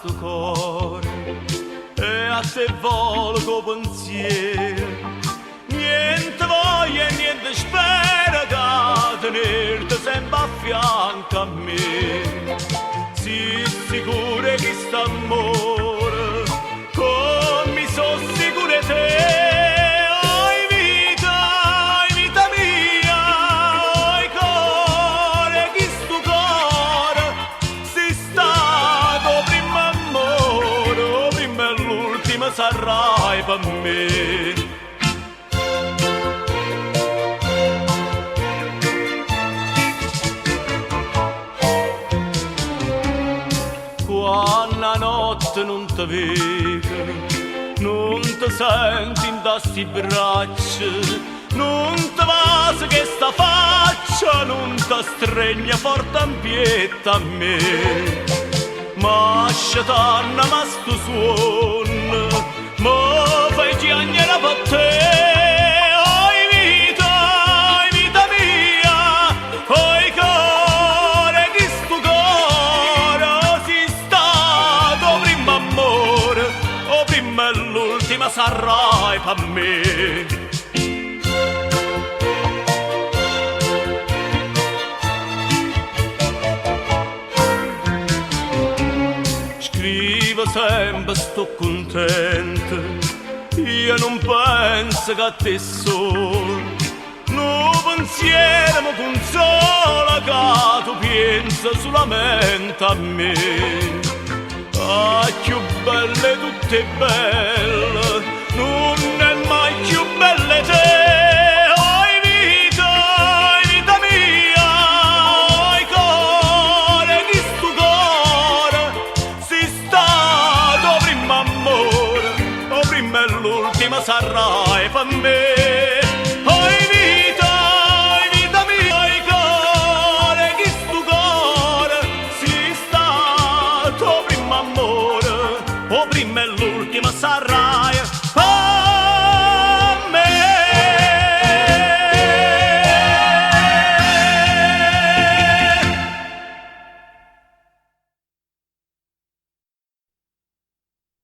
sto cuore e a te volgo pensiero, niente voglia e niente spera da tenerti sempre a fianco a me. Sii sicura che st'amore come mi so sicura te. Sarai per me. Quando la notte non ti vedo, non ti senti in sti braccia, non ti va che sta faccia, non ti stregna forte in pietà a me. Ma scetanna ma sto suono, ma fai piangere per te. Oi vita mia, oi cuore, che sto cuore si stato prima amore, o prima e l'ultima sarai per me. Scrivo sempre, sto contento, io non penso che a te solo, no pensiero mi consola che tu pensi solamente a me. Ah, più belle tutte belle, non è mai più belle te. Sarai per me.